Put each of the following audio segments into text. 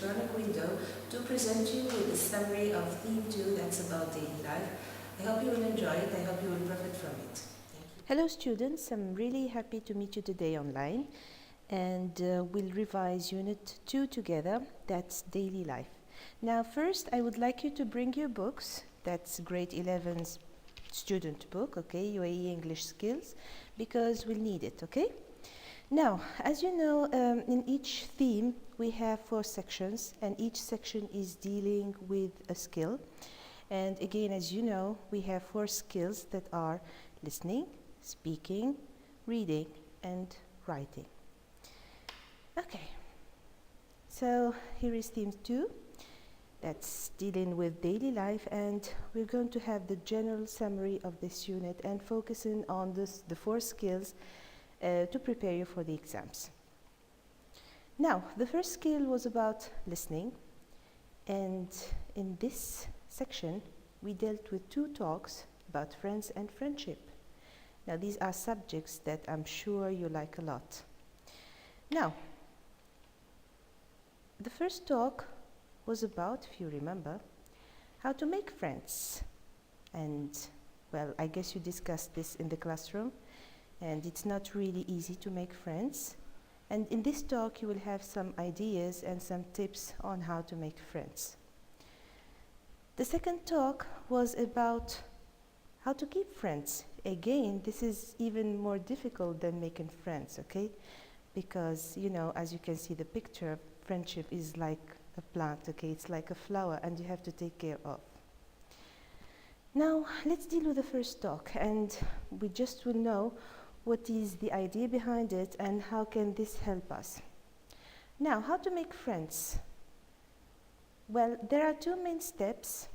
electronic window to present you with a summary of theme 2 that's about daily life. I hope you will enjoy it. I hope you will profit from it. Hello students, I'm really happy to meet you today online, and we'll revise Unit 2 together, that's daily life. Now first I would like you to bring your books, that's grade 11's student book, okay, UAE English Skills, because we'll need it, okay? Now, as you know, in each theme we have 4 sections, and each section is dealing with a skill. And again, as you know, we have 4 skills that are listening, speaking, reading, and writing. Okay, so here is theme 2. That's dealing with daily life, and we're going to have the general summary of this unit and focusing on the 4 skills to prepare you for the exams. Now, the first skill was about listening, and in this section we dealt with 2 talks about friends and friendship. Now, these are subjects that I'm sure you like a lot. Now, the first talk was about, if you remember, how to make friends. And, well, I guess you discussed this in the classroom, and it's not really easy to make friends. And in this talk, you will have some ideas and some tips on how to make friends. The second talk was about how to keep friends. Again, this is even more difficult than making friends, okay? Because, you know, as you can see the picture, friendship is like a plant, okay? It's like a flower, and you have to take care of. Now, let's deal with the first talk, and we just will know what is the idea behind it and how can this help us. Now, how to make friends? Well, there are 2 main steps.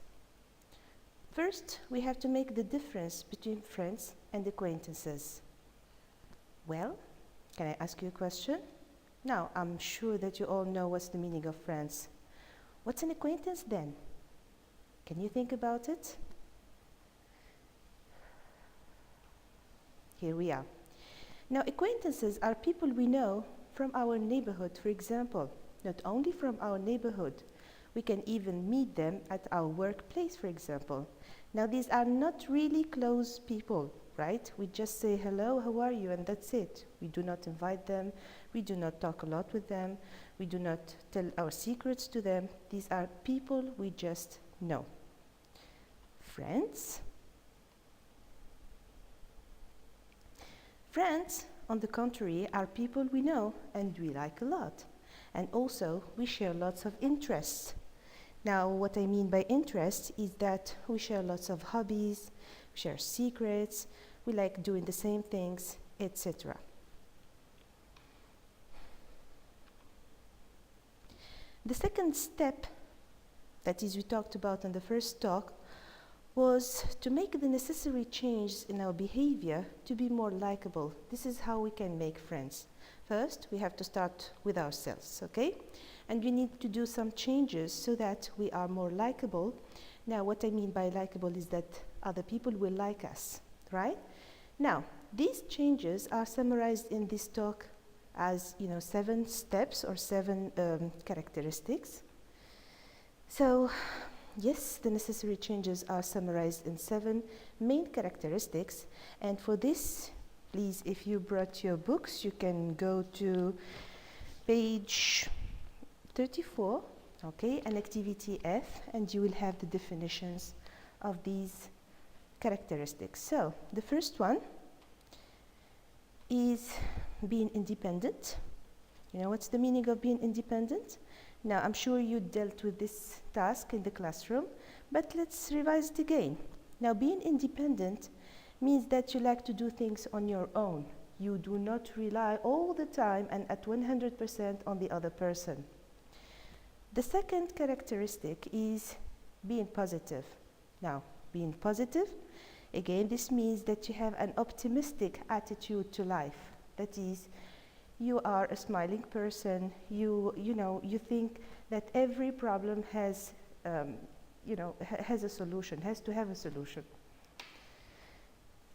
First, we have to make the difference between friends and acquaintances. Well, can I ask you a question? Now, I'm sure that you all know what's the meaning of friends. What's an acquaintance then? Can you think about it? Here we are. Now, acquaintances are people we know from our neighborhood, for example. Not only from our neighborhood, we can even meet them at our workplace, for example. Now, these are not really close people, right? We just say, hello, how are you? And that's it. We do not invite them. We do not talk a lot with them. We do not tell our secrets to them. These are people we just know. Friends? Friends, on the contrary, are people we know and we like a lot. And also, we share lots of interests. Now, what I mean by interest is that we share lots of hobbies, we share secrets, we like doing the same things, etc. The second step, that is we talked about in the first talk, was to make the necessary changes in our behavior to be more likable. This is how we can make friends. First, we have to start with ourselves, okay? And we need to do some changes so that we are more likable. Now, what I mean by likable is that other people will like us, right? Now, these changes are summarized in this talk as, 7 steps or 7 characteristics. So, yes, the necessary changes are summarized in 7 main characteristics, and for this, please, if you brought your books, you can go to page 34, okay, and activity F, and you will have the definitions of these characteristics. So, the first one is being independent. You know what's the meaning of being independent? Now, I'm sure you dealt with this task in the classroom, but let's revise it again. Now, being independent means that you like to do things on your own. You do not rely all the time and at 100% on the other person. The second characteristic is being positive. Now, being positive, again, this means that you have an optimistic attitude to life. That is, you are a smiling person. You think that every problem has, has a solution, has to have a solution.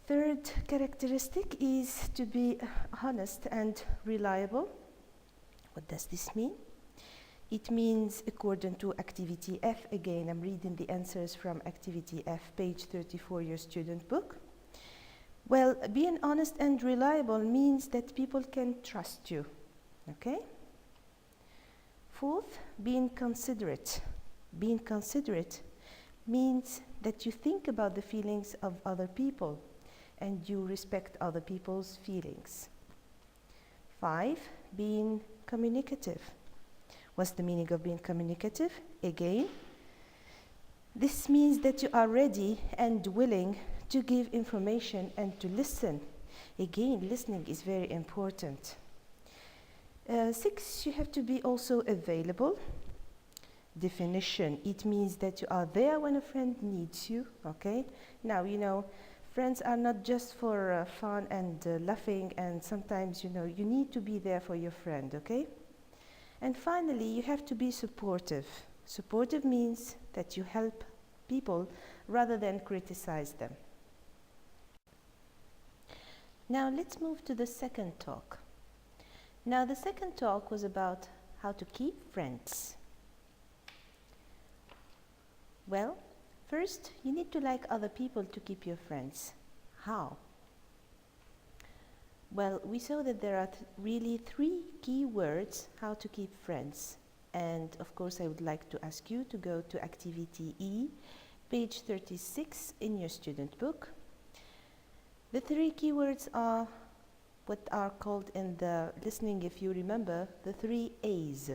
Third characteristic is to be honest and reliable. What does this mean? It means according to activity F. Again, I'm reading the answers from activity F, page 34, your student book. Well, being honest and reliable means that people can trust you, okay? Fourth, being considerate. Being considerate means that you think about the feelings of other people and you respect other people's feelings. 5, being communicative. What's the meaning of being communicative? Again, this means that you are ready and willing to give information and to listen. Again, listening is very important. 6, you have to be also available. Definition, it means that you are there when a friend needs you, okay? Now, you know, friends are not just for fun and laughing, and sometimes, you know, you need to be there for your friend, okay? And finally, you have to be supportive. Supportive means that you help people rather than criticize them. Now let's move to the second talk. Now the second talk was about how to keep friends. Well, first you need to like other people to keep your friends. How? Well, we saw that there are really 3 key words how to keep friends. And of course I would like to ask you to go to activity E, page 36 in your student book. The 3 keywords are what are called in the listening, if you remember, the 3 A's.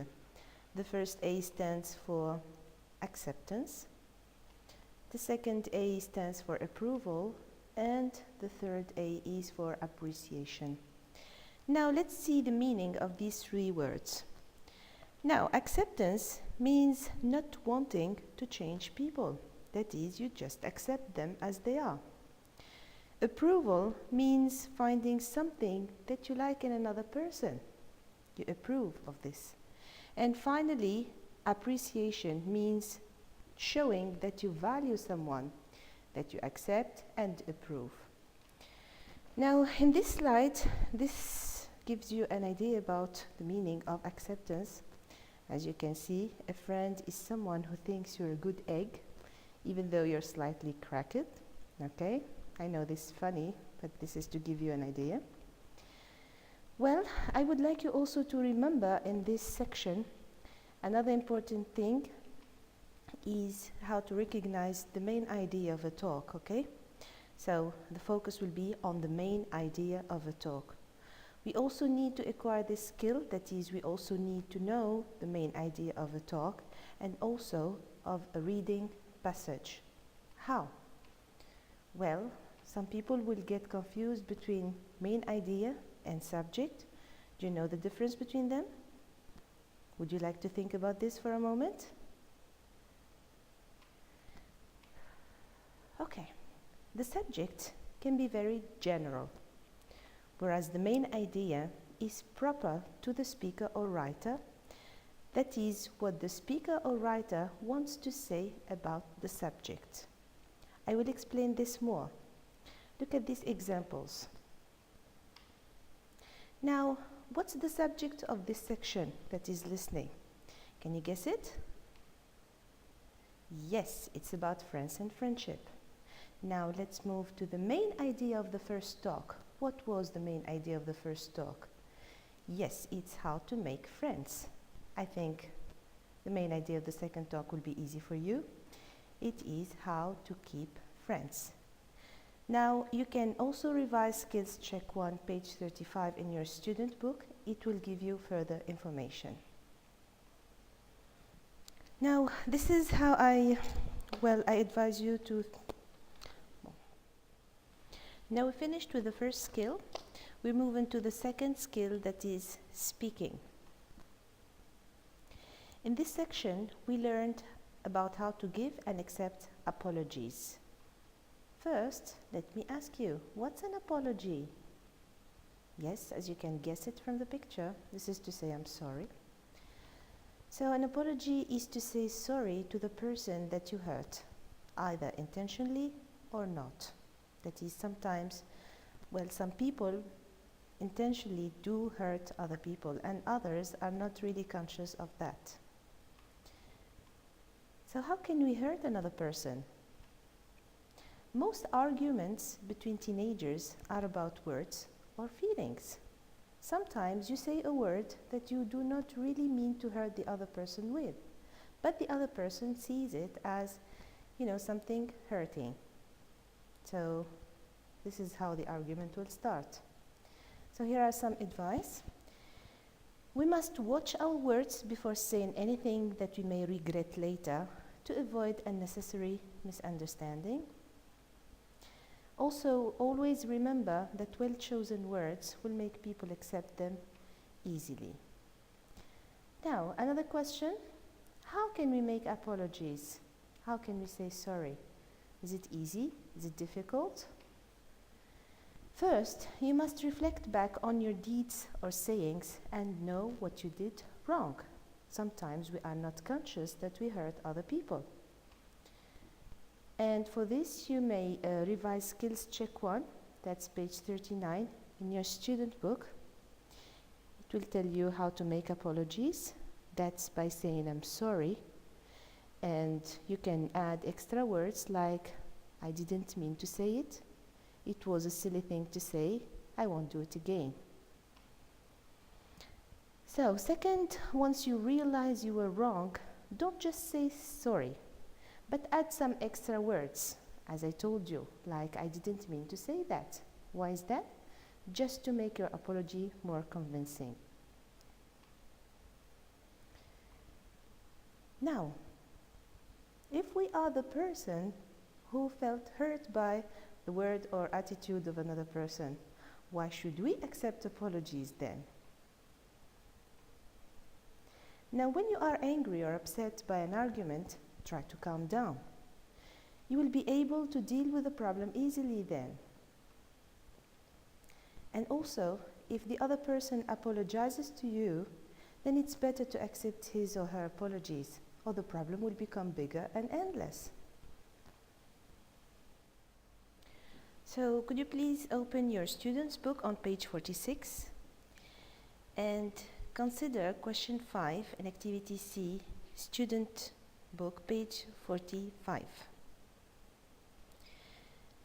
The first A stands for acceptance. The second A stands for approval. And the third A is for appreciation. Now let's see the meaning of these 3 words. Now, acceptance means not wanting to change people. That is, you just accept them as they are. Approval means finding something that you like in another person. You approve of this. And finally, appreciation means showing that you value someone, that you accept and approve. Now, in this slide, this gives you an idea about the meaning of acceptance. As you can see, a friend is someone who thinks you're a good egg, even though you're slightly cracked. Okay? I know this is funny, but this is to give you an idea. Well, I would like you also to remember in this section, another important thing is how to recognize the main idea of a talk, okay? So the focus will be on the main idea of a talk. We also need to acquire this skill, that is, we also need to know the main idea of a talk and also of a reading passage. How? Well, some people will get confused between main idea and subject. Do you know the difference between them? Would you like to think about this for a moment? Okay, the subject can be very general, whereas the main idea is proper to the speaker or writer. That is what the speaker or writer wants to say about the subject. I will explain this more. Look at these examples. Now, what's the subject of this section that is listening? Can you guess it? Yes, it's about friends and friendship. Now let's move to the main idea of the first talk. What was the main idea of the first talk? Yes, it's how to make friends. I think the main idea of the second talk will be easy for you. It is how to keep friends. Now you can also revise skills check 1, page 35 in your student book. It will give you further information. Now this is how I advise you to. Now we finished with the first skill. We move into the second skill, that is speaking. In this section, we learned about how to give and accept apologies. First, let me ask you, what's an apology? Yes, as you can guess it from the picture, this is to say I'm sorry. So an apology is to say sorry to the person that you hurt, either intentionally or not. That is, sometimes, well, some people intentionally do hurt other people and others are not really conscious of that. So how can we hurt another person? Most arguments between teenagers are about words or feelings. Sometimes you say a word that you do not really mean to hurt the other person with, but the other person sees it as, something hurting. So this is how the argument will start. So here are some advice. We must watch our words before saying anything that we may regret later to avoid unnecessary misunderstanding. Also, always remember that well-chosen words will make people accept them easily. Now, another question. How can we make apologies? How can we say sorry? Is it easy? Is it difficult? First, you must reflect back on your deeds or sayings and know what you did wrong. Sometimes we are not conscious that we hurt other people. And for this, you may revise Skills Check 1, that's page 39 in your student book. It will tell you how to make apologies. That's by saying I'm sorry. And you can add extra words like, I didn't mean to say it. It was a silly thing to say. I won't do it again. So, second, once you realize you were wrong, don't just say sorry, but add some extra words, as I told you, like I didn't mean to say that. Why is that? Just to make your apology more convincing. Now, if we are the person who felt hurt by the word or attitude of another person, why should we accept apologies then? Now, when you are angry or upset by an argument, try to calm down. You will be able to deal with the problem easily then. And also, if the other person apologizes to you, then it's better to accept his or her apologies, or the problem will become bigger and endless. So, could you please open your student's book on page 46 and consider question 5 in activity C, student book, page 45.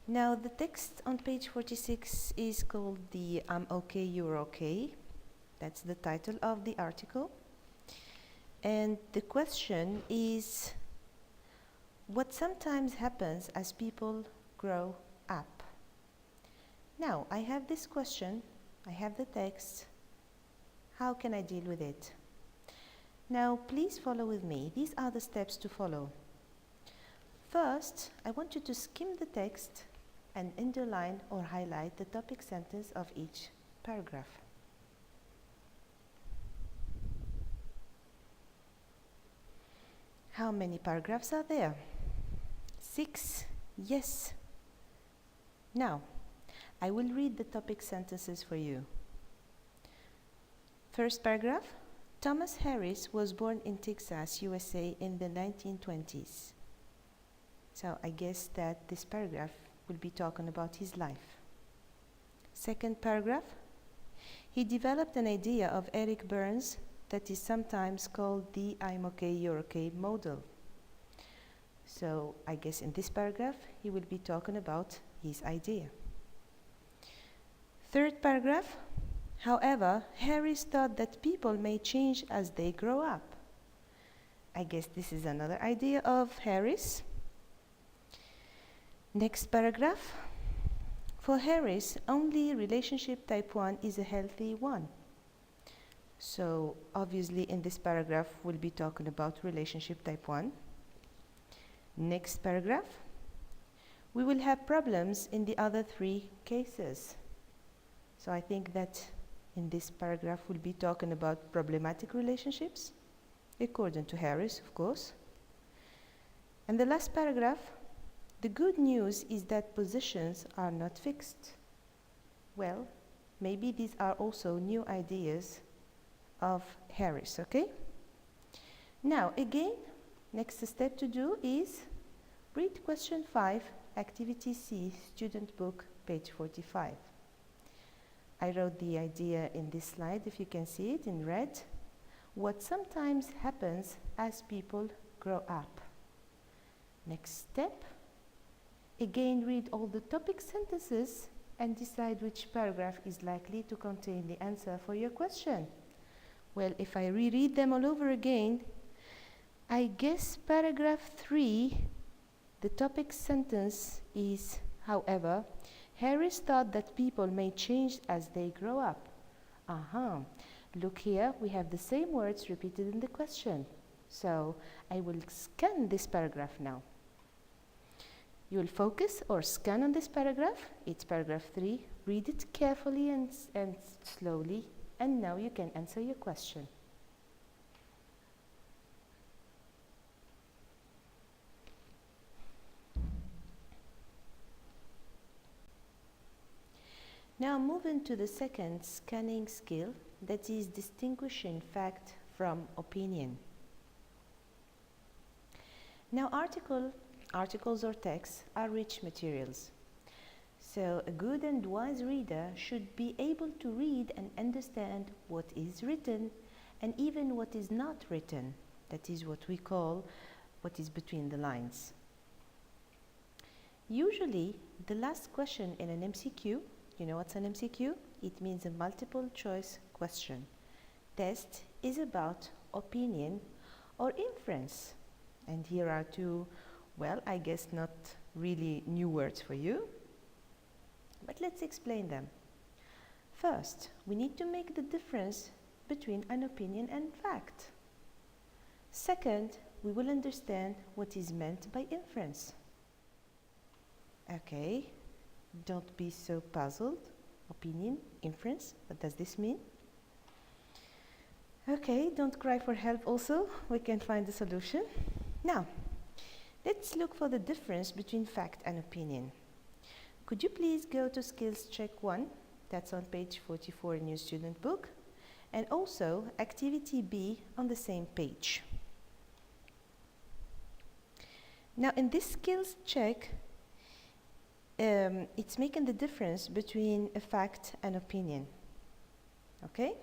Now, the text on page 46 is called the I'm okay, you're okay. That's the title of the article. And the question is, what sometimes happens as people grow up? Now, I have this question, I have the text. How can I deal with it? Now, please follow with me. These are the steps to follow. First, I want you to skim the text and underline or highlight the topic sentence of each paragraph. How many paragraphs are there? 6. Yes. Now, I will read the topic sentences for you. First paragraph. Thomas Harris was born in Texas, USA in the 1920s. So I guess that this paragraph will be talking about his life. Second paragraph. He developed an idea of Eric Burns that is sometimes called the I'm okay, you're okay model. So I guess in this paragraph he will be talking about his idea. Third paragraph. However, Harris thought that people may change as they grow up. I guess this is another idea of Harris. Next paragraph. For Harris, only relationship type 1 is a healthy one. So obviously in this paragraph we'll be talking about relationship type 1. Next paragraph. We will have problems in the other 3 cases. So I think that in this paragraph we'll be talking about problematic relationships, according to Harris, of course. And the last paragraph, the good news is that positions are not fixed. Well, maybe these are also new ideas of Harris, okay? Now, again, next step to do is read question 5, activity C, student book, page 45. I wrote the idea in this slide, if you can see it in red. What sometimes happens as people grow up. Next step, again read all the topic sentences and decide which paragraph is likely to contain the answer for your question. Well, if I reread them all over again, I guess paragraph 3, the topic sentence is, however, Harris thought that people may change as they grow up. Look here, we have the same words repeated in the question. So I will scan this paragraph now. You will focus or scan on this paragraph. It's paragraph 3. Read it carefully and slowly. And now you can answer your question. Now move into the second scanning skill, that is distinguishing fact from opinion. Now articles or texts are rich materials. So a good and wise reader should be able to read and understand what is written and even what is not written. That is what we call what is between the lines. Usually the last question in an MCQ, you know what's an MCQ? It means a multiple choice question. Test is about opinion or inference. And here are two, well, I guess not really new words for you, but let's explain them. First, we need to make the difference between an opinion and fact. Second, we will understand what is meant by inference. Okay, don't be so puzzled. Opinion, inference, what does this mean? Okay, don't cry for help also, we can find a solution. Now, let's look for the difference between fact and opinion. Could you please go to skills check 1, that's on page 44 in your student book, and also activity B on the same page. Now in this skills check, it's making the difference between a fact and opinion. Okay?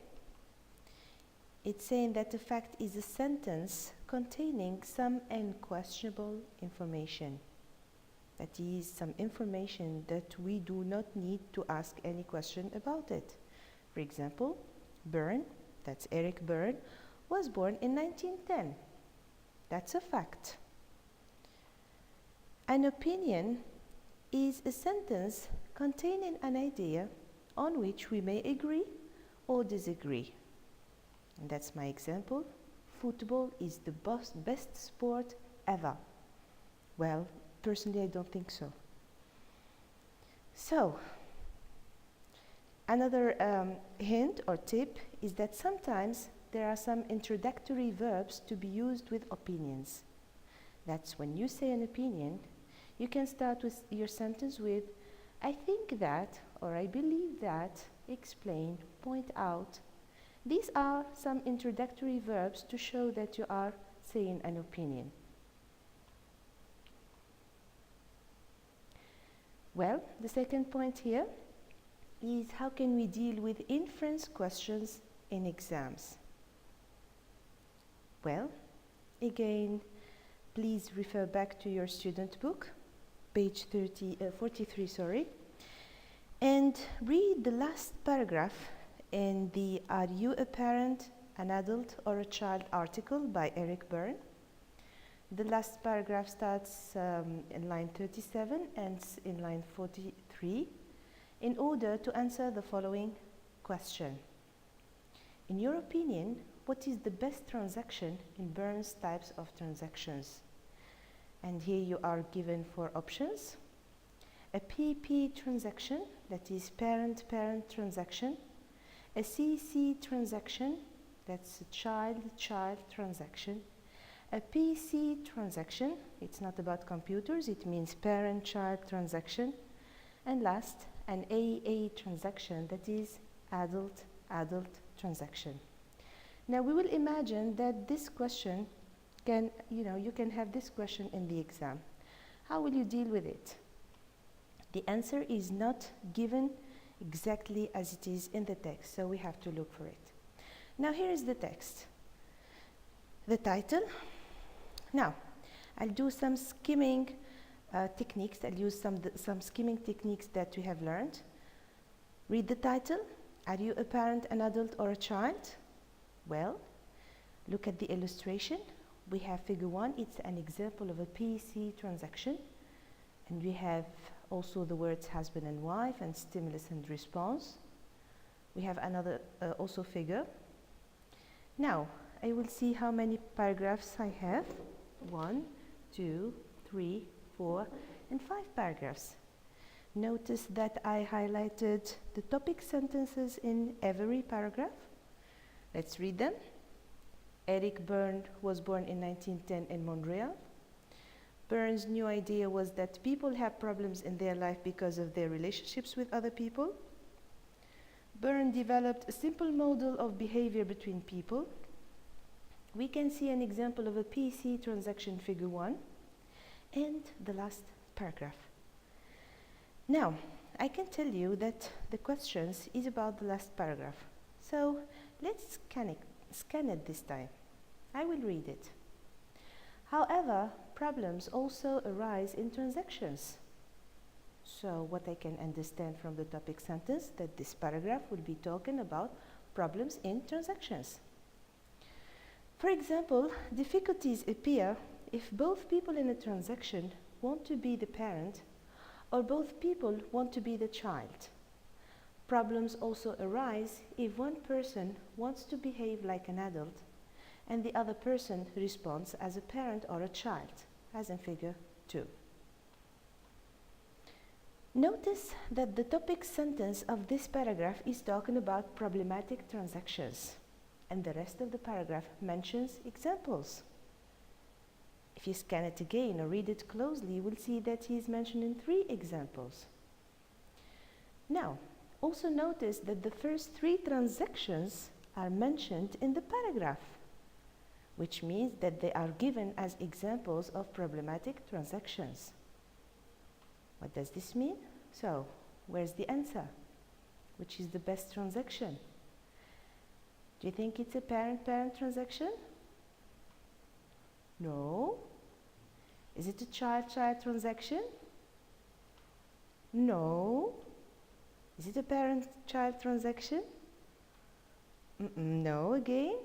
It's saying that a fact is a sentence containing some unquestionable information. That is, some information that we do not need to ask any question about it. For example, Byrne, that's Eric Byrne, was born in 1910. That's a fact. An opinion is a sentence containing an idea on which we may agree or disagree. And that's my example. Football is the best sport ever. Well, personally, I don't think so. So, another hint or tip is that sometimes there are some introductory verbs to be used with opinions. That's when you say an opinion, you can start with your sentence with, I think that, or I believe that, explain, point out. These are some introductory verbs to show that you are saying an opinion. Well, the second point here is how can we deal with inference questions in exams? Well, again, please refer back to your student book, page 43, and read the last paragraph in the Are You a Parent, an Adult or a Child article by Eric Byrne. The last paragraph starts in line 37 and ends in line 43 in order to answer the following question. In your opinion, what is the best transaction in Byrne's types of transactions? And here you are given 4 options. A PP transaction, that is parent-parent transaction. A CC transaction, that's a child-child transaction. A PC transaction, it's not about computers, it means parent-child transaction. And last, an AA transaction, that is adult-adult transaction. Now we will imagine that this question can, you can have this question in the exam. How will you deal with it? The answer is not given exactly as it is in the text, so we have to look for it. Now here is the text. The title. Now, I'll do some skimming techniques. I'll use some skimming techniques that we have learned. Read the title. Are you a parent, an adult, or a child? Well, look at the illustration. We have figure 1. It's an example of a PC transaction. And we have also the words husband and wife and stimulus and response. We have another also figure. Now, I will see how many paragraphs I have. 1, 2, 3, 4, and 5 paragraphs. Notice that I highlighted the topic sentences in every paragraph. Let's read them. Eric Berne was born in 1910 in Montreal. Berne's new idea was that people have problems in their life because of their relationships with other people. Berne developed a simple model of behavior between people. We can see an example of a PC transaction, figure 1, and the last paragraph. Now, I can tell you that the questions is about the last paragraph. So let's scan it this time. I will read it. However, problems also arise in transactions. So what I can understand from the topic sentence, that this paragraph will be talking about problems in transactions. For example, difficulties appear if both people in a transaction want to be the parent or both people want to be the child. Problems also arise if one person wants to behave like an adult and the other person responds as a parent or a child, as in figure 2. Notice that the topic sentence of this paragraph is talking about problematic transactions, and the rest of the paragraph mentions examples. If you scan it again or read it closely, you will see that he is mentioning 3 examples. Now, also notice that the first 3 transactions are mentioned in the paragraph, which means that they are given as examples of problematic transactions. What does this mean? So, where's the answer? Which is the best transaction? Do you think it's a parent-parent transaction? No. Is it a child-child transaction? No. Is it a parent-child transaction? No again.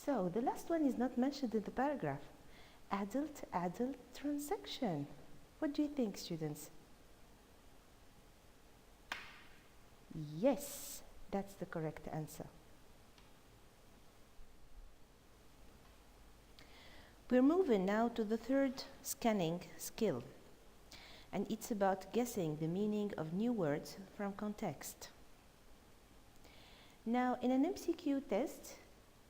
So the last one is not mentioned in the paragraph. Adult-adult transaction. What do you think, students? Yes, that's the correct answer. We're moving now to the third scanning skill, and it's about guessing the meaning of new words from context. Now, in an MCQ test,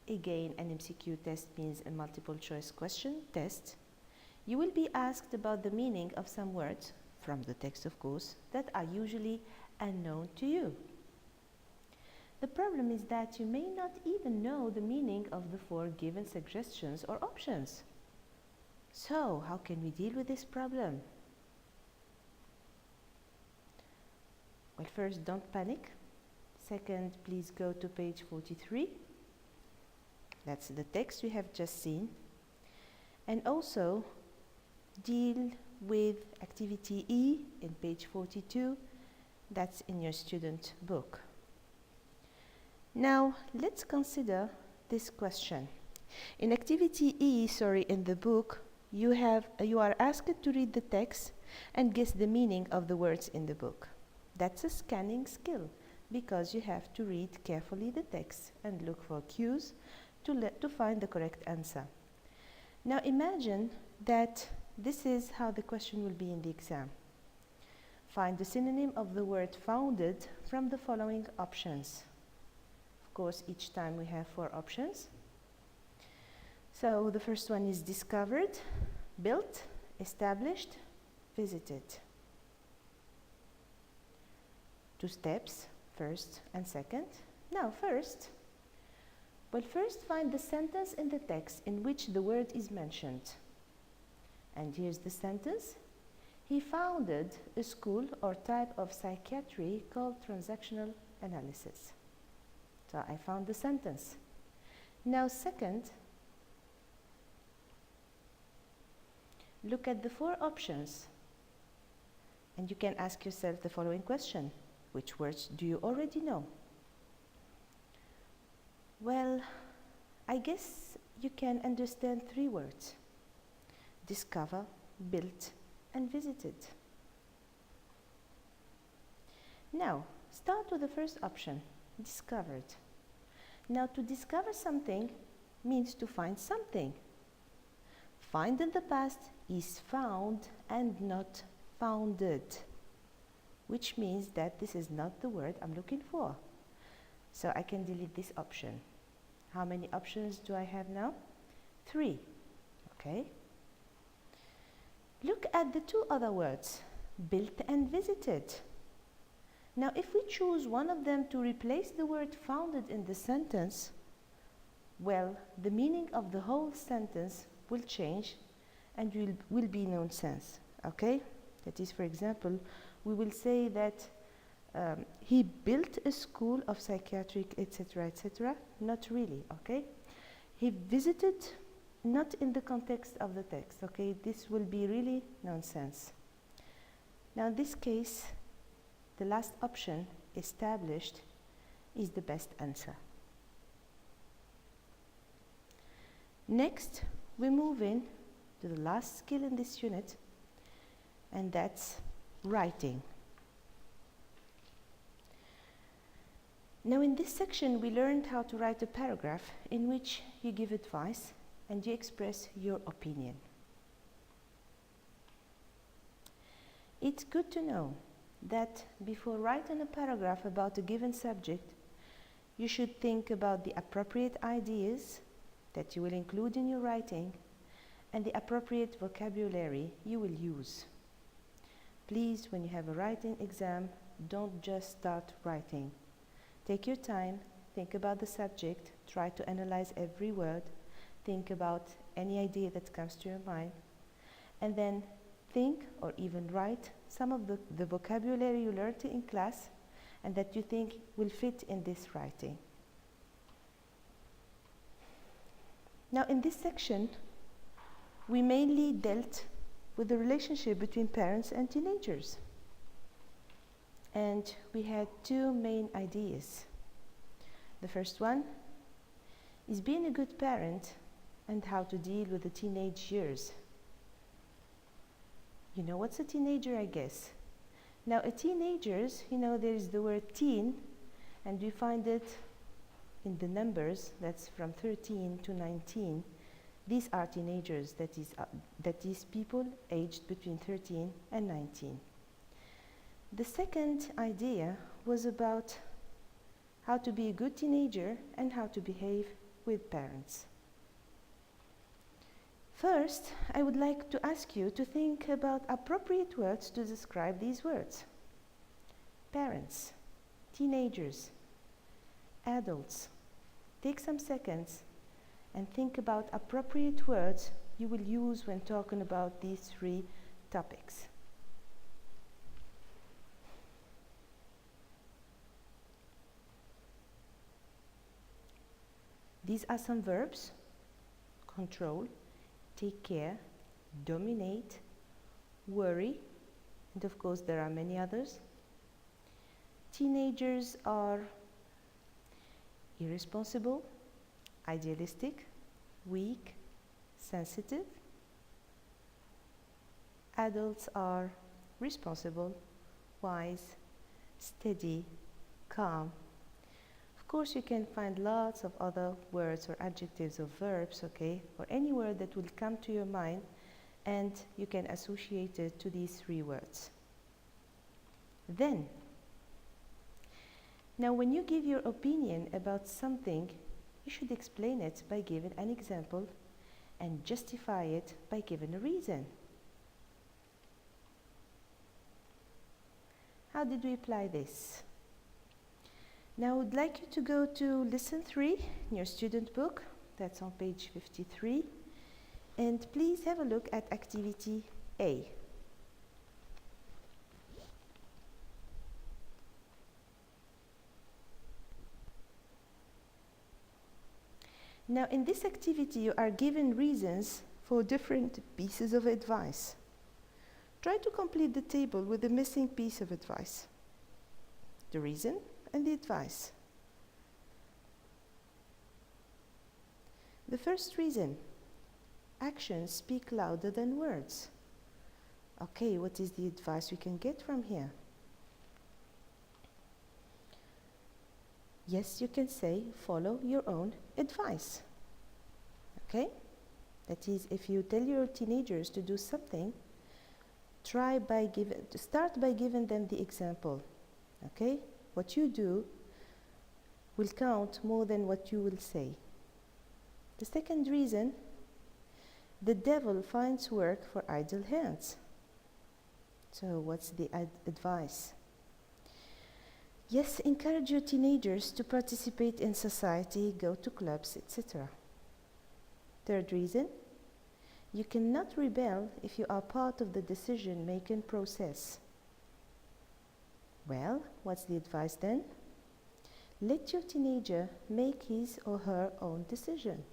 again, an MCQ test means a multiple choice question test, you will be asked about the meaning of some words, from the text of course, that are usually unknown to you. The problem is that you may not even know the meaning of the 4 given suggestions or options. So, how can we deal with this problem? Well, first, don't panic. Second, please go to page 43. That's the text we have just seen. And also, deal with activity E in page 42. That's in your student book. Now, let's consider this question. In activity E, in the book, you are asked to read the text and guess the meaning of the words in the book. That's a scanning skill, because you have to read carefully the text and look for cues to find the correct answer. Now imagine that this is how the question will be in the exam. Find the synonym of the word founded from the following options. Of course, each time we have 4 options. So the first one is discovered, built, established, visited. 2 steps, first and second. Now first find the sentence in the text in which the word is mentioned. And here's the sentence. He founded a school or type of psychiatry called transactional analysis. So I found the sentence. Now second, look at the 4 options and you can ask yourself the following question. Which words do you already know? Well, I guess you can understand 3 words: discover, built, and visited. Now, start with the first option, discovered. Now, to discover something means to find something. Find in the past is found and not founded, which means that this is not the word I'm looking for. So I can delete this option. How many options do I have now? 3. Okay. Look at the 2 other words, built and visited. Now, if we choose one of them to replace the word founded in the sentence, well, the meaning of the whole sentence will change and will be nonsense. Okay? That is, for example, we will say that he built a school of psychiatric, etc., etc. Not really, okay? He visited, not in the context of the text, okay? This will be really nonsense. Now, in this case, the last option, established, is the best answer. Next, we move in to the last skill in this unit, and that's writing. Now, in this section, we learned how to write a paragraph in which you give advice and you express your opinion. It's good to know that before writing a paragraph about a given subject, you should think about the appropriate ideas that you will include in your writing and the appropriate vocabulary you will use. Please, when you have a writing exam, don't just start writing. Take your time, think about the subject, try to analyze every word, think about any idea that comes to your mind, and then think or even write some of the vocabulary you learned in class and that you think will fit in this writing. Now, in this section, we mainly dealt with the relationship between parents and teenagers. And we had 2 main ideas. The first one is being a good parent and how to deal with the teenage years. You know what's a teenager, I guess? Now, a teenagers, there is the word teen, and we find it in the numbers, that's from 13 to 19. These are teenagers, that is people aged between 13 and 19. The second idea was about how to be a good teenager and how to behave with parents. First, I would like to ask you to think about appropriate words to describe these words. Parents, teenagers, adults. Take some seconds and think about appropriate words you will use when talking about these 3 topics. These are some verbs: control, take care, dominate, worry, and of course there are many others. Teenagers are irresponsible, idealistic, weak, sensitive. Adults are responsible, wise, steady, calm. Of course, you can find lots of other words or adjectives or verbs, okay, or any word that will come to your mind, and you can associate it to these 3 words. Then, now when you give your opinion about something, you should explain it by giving an example and justify it by giving a reason. How did we apply this? Now I would like you to go to lesson 3 in your student book, that's on page 53, and please have a look at activity A. Now in this activity you are given reasons for different pieces of advice. Try to complete the table with the missing piece of advice, the reason and the advice. The first reason: actions speak louder than words. Okay, what is the advice we can get from here? Yes, you can say, follow your own advice. Okay? That is, if you tell your teenagers to do something, start by giving them the example. Okay? What you do will count more than what you will say. The second reason: the devil finds work for idle hands. So what's the advice? Yes, encourage your teenagers to participate in society, go to clubs, etc. Third reason: you cannot rebel if you are part of the decision-making process. Well, what's the advice then? Let your teenager make his or her own decision.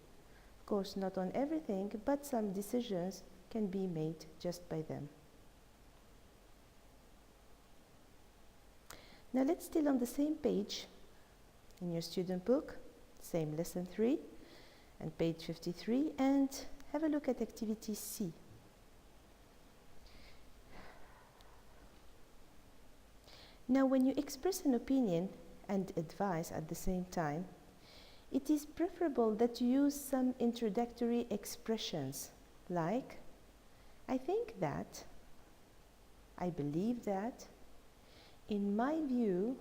Of course, not on everything, but some decisions can be made just by them. Now let's still on the same page in your student book, same lesson 3 and page 53, and have a look at activity C. Now when you express an opinion and advice at the same time, it is preferable that you use some introductory expressions like, I think that, I believe that, in my view,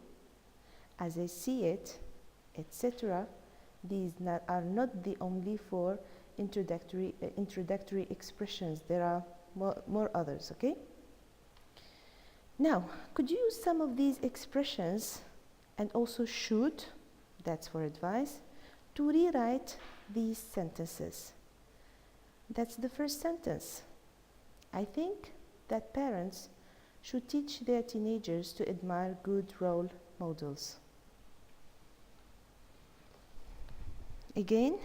as I see it, etc. These are not the only 4 introductory expressions. There are more others, okay? Now, could you use some of these expressions, and also should, that's for advice, to rewrite these sentences? That's the first sentence. I think that parents should teach their teenagers to admire good role models. Again,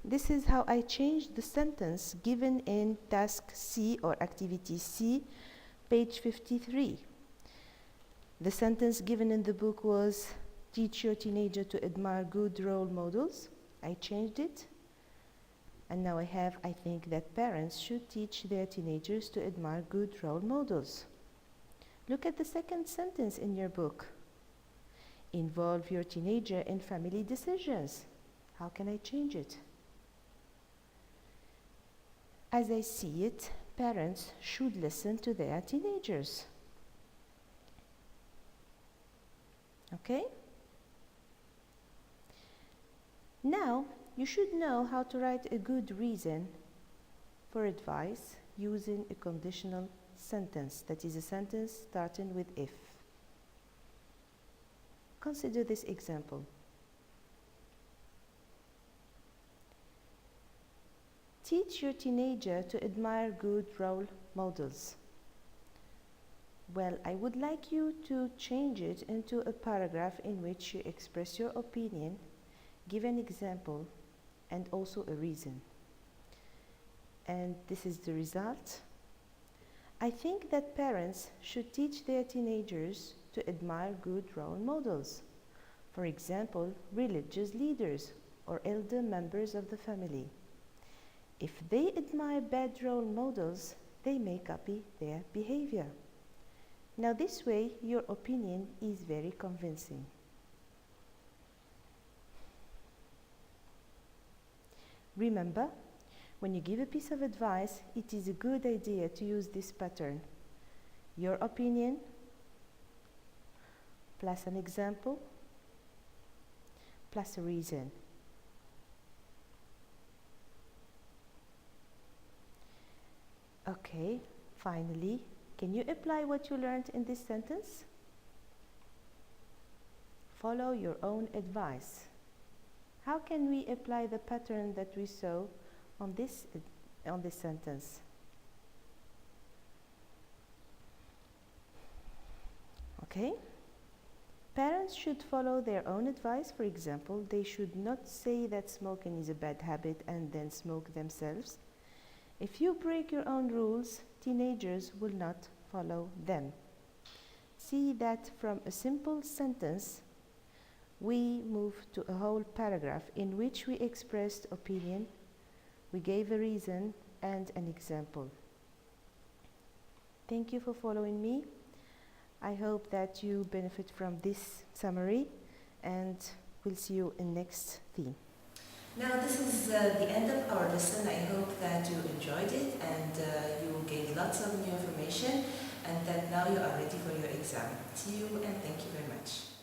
this is how I changed the sentence given in task C or activity C, page 53. The sentence given in the book was, teach your teenager to admire good role models. I changed it, and now I have, I think that parents should teach their teenagers to admire good role models. Look at the second sentence in your book. Involve your teenager in family decisions. How can I change it? As I see it, parents should listen to their teenagers. Okay? Now, you should know how to write a good reason for advice using a conditional sentence, that is a sentence starting with if. Consider this example. Teach your teenager to admire good role models. Well, I would like you to change it into a paragraph in which you express your opinion, give an example, and also a reason. And this is the result. I think that parents should teach their teenagers to admire good role models. For example, religious leaders or elder members of the family. If they admire bad role models, they may copy their behavior. Now this way, your opinion is very convincing. Remember, when you give a piece of advice, it is a good idea to use this pattern. Your opinion, plus an example, plus a reason. Okay, finally, can you apply what you learned in this sentence? Follow your own advice. How can we apply the pattern that we saw on this sentence? Okay? Parents should follow their own advice. For example, they should not say that smoking is a bad habit and then smoke themselves. If you break your own rules, teenagers will not follow them. See that from a simple sentence, we moved to a whole paragraph in which we expressed opinion, we gave a reason and an example. Thank you for following me. I hope that you benefit from this summary, and we'll see you in next theme. Now this is the end of our lesson. I hope that you enjoyed it and you gained lots of new information and that now you are ready for your exam. See you and thank you very much.